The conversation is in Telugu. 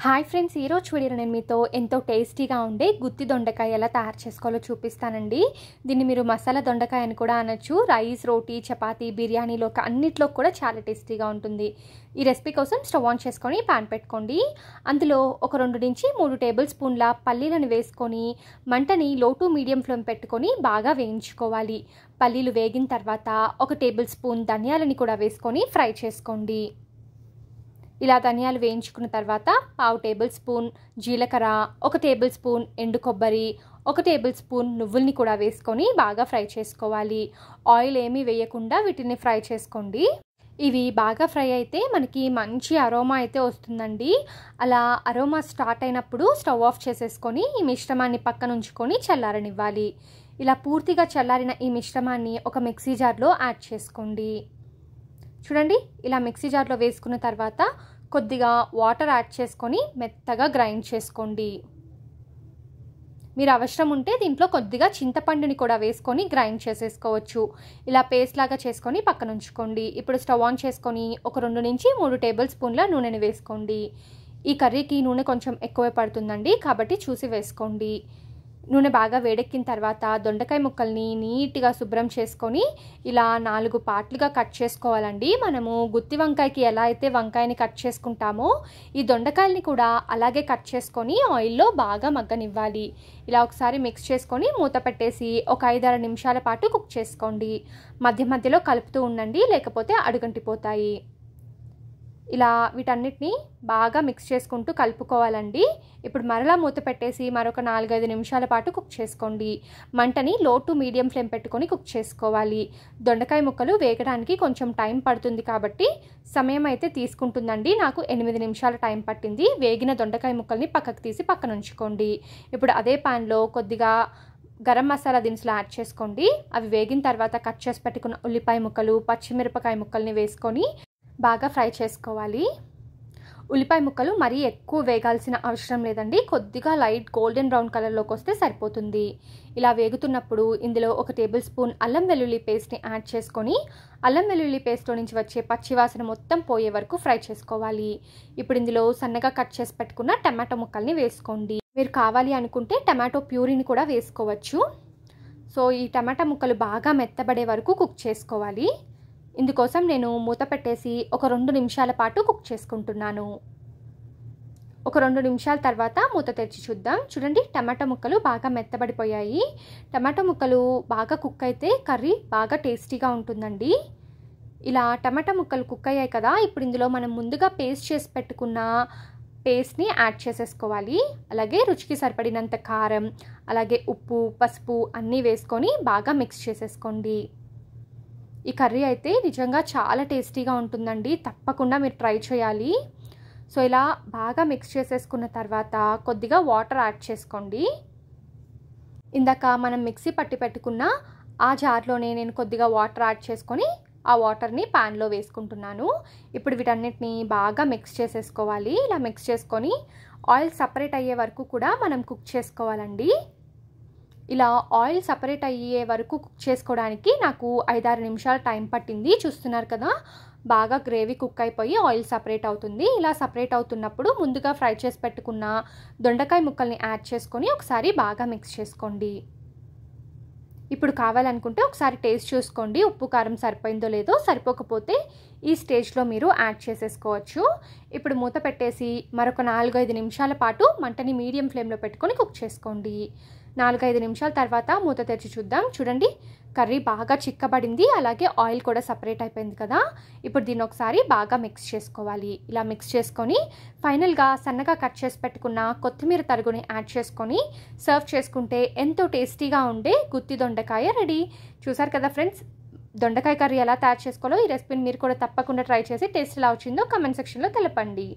హాయ్ ఫ్రెండ్స్, ఈరోజు వీడియోలో నేను మీతో ఎంతో టేస్టీగా ఉండే గుత్తి దొండకాయ ఎలా తయారు చేసుకోవాలో చూపిస్తానండి. దీన్ని మీరు మసాలా దొండకాయ అని కూడా అనొచ్చు. రైస్, రోటీ, చపాతీ, బిర్యానీలో అన్నిట్లో కూడా చాలా టేస్టీగా ఉంటుంది. ఈ రెసిపీ కోసం స్టవ్ ఆన్ చేసుకొని పాన్ పెట్టుకోండి. అందులో ఒక 2 నుంచి 3 టేబుల్ స్పూన్ల పల్లీలను వేసుకొని మంటని లో టు మీడియం ఫ్లేమ్ పెట్టుకొని బాగా వేయించుకోవాలి. పల్లీలు వేగిన తర్వాత 1 టేబుల్ స్పూన్ ధనియాలని కూడా వేసుకొని ఫ్రై చేసుకోండి. ఇలా ధనియాలు వేయించుకున్న తర్వాత 1/2 టేబుల్ స్పూన్ జీలకర్ర, 1 టేబుల్ స్పూన్ ఎండు కొబ్బరి, 1 టేబుల్ స్పూన్ నువ్వుల్ని కూడా వేసుకొని బాగా ఫ్రై చేసుకోవాలి. ఆయిల్ ఏమీ వేయకుండా వీటిని ఫ్రై చేసుకోండి. ఇవి బాగా ఫ్రై అయితే మనకి మంచి అరోమా అయితే వస్తుందండి. అలా అరోమా స్టార్ట్ అయినప్పుడు స్టవ్ ఆఫ్ చేసేసుకొని ఈ మిశ్రమాన్ని పక్కన ఉంచుకొని చల్లారనివ్వాలి. ఇలా పూర్తిగా చల్లారిన ఈ మిశ్రమాన్ని ఒక మిక్సీ జార్లో యాడ్ చేసుకోండి. చూడండి, ఇలా మిక్సీ జార్లో వేసుకున్న తర్వాత కొద్దిగా వాటర్ యాడ్ చేసుకొని మెత్తగా గ్రైండ్ చేసుకోండి. మీరు అవసరం ఉంటే దీంట్లో కొద్దిగా చింతపండుని కూడా వేసుకొని గ్రైండ్ చేసేసుకోవచ్చు. ఇలా పేస్ట్ లాగా చేసుకొని పక్కన ఉంచుకోండి. ఇప్పుడు స్టవ్ ఆన్ చేసుకొని ఒక 2 నుంచి 3 టేబుల్ స్పూన్ల నూనెని వేసుకోండి. ఈ కర్రీకి నూనె కొంచెం ఎక్కువే పడుతుందండి, కాబట్టి చూసి వేసుకోండి. నూనె బాగా వేడెక్కిన తర్వాత దొండకాయ ముక్కల్ని నీట్గా శుభ్రం చేసుకొని ఇలా 4 పార్ట్లుగా కట్ చేసుకోవాలండి. మనము గుత్తి వంకాయకి ఎలా అయితే వంకాయని కట్ చేసుకుంటామో ఈ దొండకాయల్ని కూడా అలాగే కట్ చేసుకొని ఆయిల్లో బాగా మగ్గనివ్వాలి. ఇలా ఒకసారి మిక్స్ చేసుకొని మూత పెట్టేసి ఒక 5-6 నిమిషాల పాటు కుక్ చేసుకోండి. మధ్య మధ్యలో కలుపుతూ ఉండండి, లేకపోతే అడుగంటిపోతాయి. ఇలా వీటన్నిటిని బాగా మిక్స్ చేసుకుంటూ కలుపుకోవాలండి. ఇప్పుడు మరలా మూత పెట్టేసి మరొక 4-5 నిమిషాల పాటు కుక్ చేసుకోండి. మంటని లో టు మీడియం ఫ్లేమ్ పెట్టుకొని కుక్ చేసుకోవాలి. దొండకాయ ముక్కలు వేగడానికి కొంచెం టైం పడుతుంది కాబట్టి సమయం అయితే తీసుకుంటుందండి. నాకు 8 నిమిషాల టైం పట్టింది. వేగిన దొండకాయ ముక్కల్ని పక్కకు తీసి పక్కన ఉంచుకోండి. ఇప్పుడు అదే పాన్లో కొద్దిగా గరం మసాలా దినుసులు యాడ్ చేసుకోండి. అవి వేగిన తర్వాత కట్ చేసి పెట్టుకున్న ఉల్లిపాయ ముక్కలు, పచ్చిమిరపకాయ ముక్కల్ని వేసుకొని బాగా ఫ్రై చేసుకోవాలి. ఉల్లిపాయ ముక్కలు మరీ ఎక్కువ వేగాల్సిన అవసరం లేదండి. కొద్దిగా లైట్ గోల్డెన్ బ్రౌన్ కలర్లోకి వస్తే సరిపోతుంది. ఇలా వేగుతున్నప్పుడు ఇందులో 1 టేబుల్ స్పూన్ అల్లం వెల్లుల్లి పేస్ట్ని యాడ్ చేసుకొని అల్లం వెల్లుల్లి పేస్ట్లో నుంచి వచ్చే పచ్చివాసన మొత్తం పోయే వరకు ఫ్రై చేసుకోవాలి. ఇప్పుడు ఇందులో సన్నగా కట్ చేసి పెట్టుకున్న టమాటో ముక్కల్ని వేసుకోండి. మీరు కావాలి అనుకుంటే టమాటో ప్యూరీని కూడా వేసుకోవచ్చు. సో ఈ టమాటా ముక్కలు బాగా మెత్తబడే వరకు కుక్ చేసుకోవాలి. ఇందుకోసం నేను మూత పెట్టేసి ఒక 2 నిమిషాల పాటు కుక్ చేసుకుంటున్నాను. ఒక 2 నిమిషాల తర్వాత మూత తెరిచి చూద్దాం. చూడండి, టమాటా ముక్కలు బాగా మెత్తబడిపోయాయి. టమాటా ముక్కలు బాగా కుక్ అయితే కర్రీ బాగా టేస్టీగా ఉంటుందండి. ఇలా టమాటా ముక్కలు కుక్ అయ్యాయి కదా, ఇప్పుడు ఇందులో మనం ముందుగా పేస్ట్ చేసి పెట్టుకున్న పేస్ట్ని యాడ్ చేసేసుకోవాలి. అలాగే రుచికి సరిపడినంత కారం, అలాగే ఉప్పు, పసుపు అన్నీ వేసుకొని బాగా మిక్స్ చేసేసుకోండి. ఈ కర్రీ అయితే నిజంగా చాలా టేస్టీగా ఉంటుందండి. తప్పకుండా మీరు ట్రై చేయాలి. సో ఇలా బాగా మిక్స్ చేసేసుకున్న తర్వాత కొద్దిగా వాటర్ యాడ్ చేసుకోండి. ఇందాక మనం మిక్సీ పట్టి పెట్టుకున్న ఆ జార్లోనే నేను కొద్దిగా వాటర్ యాడ్ చేసుకొని ఆ వాటర్ని ప్యాన్లో వేసుకుంటున్నాను. ఇప్పుడు వీటన్నిటిని బాగా మిక్స్ చేసేసుకోవాలి. ఇలా మిక్స్ చేసుకొని ఆయిల్ సపరేట్ అయ్యే వరకు కూడా మనం కుక్ చేసుకోవాలండి. ఇలా ఆయిల్ సపరేట్ అయ్యే వరకు కుక్ చేసుకోవడానికి నాకు 5-6 నిమిషాల టైం పట్టింది. చూస్తున్నారు కదా, బాగా గ్రేవీ కుక్ అయిపోయి ఆయిల్ సపరేట్ అవుతుంది. ఇలా సపరేట్ అవుతున్నప్పుడు ముందుగా ఫ్రై చేసి పెట్టుకున్న దొండకాయ ముక్కల్ని యాడ్ చేసుకొని ఒకసారి బాగా మిక్స్ చేసుకోండి. ఇప్పుడు కావాలనుకుంటే ఒకసారి టేస్ట్ చూసుకోండి, ఉప్పు కారం సరిపోయిందో లేదో. సరిపోకపోతే ఈ స్టేజ్లో మీరు యాడ్ చేసేసుకోవచ్చు. ఇప్పుడు మూత పెట్టేసి మరొక 4-5 నిమిషాల పాటు మంటని మీడియం ఫ్లేమ్లో పెట్టుకొని కుక్ చేసుకోండి. 4-5 నిమిషాల తర్వాత మూత తెరిచి చూద్దాం. చూడండి, కర్రీ బాగా చిక్కబడింది, అలాగే ఆయిల్ కూడా సపరేట్ అయిపోయింది కదా. ఇప్పుడు దీన్ని ఒకసారి బాగా మిక్స్ చేసుకోవాలి. ఇలా మిక్స్ చేసుకొని ఫైనల్గా సన్నగా కట్ చేసి పెట్టుకున్న కొత్తిమీర తరుగుని యాడ్ చేసుకొని సర్వ్ చేసుకుంటే ఎంతో టేస్టీగా ఉండే గుత్తి దొండకాయ రెడీ. చూసారు కదా ఫ్రెండ్స్, దొండకాయ కర్రీ ఎలా తయారు చేసుకోవాలో ఈ రెసిపీని మీరు కూడా తప్పకుండా ట్రై చేసి టేస్ట్ ఎలా వచ్చిందో కామెంట్ సెక్షన్లో తెలపండి.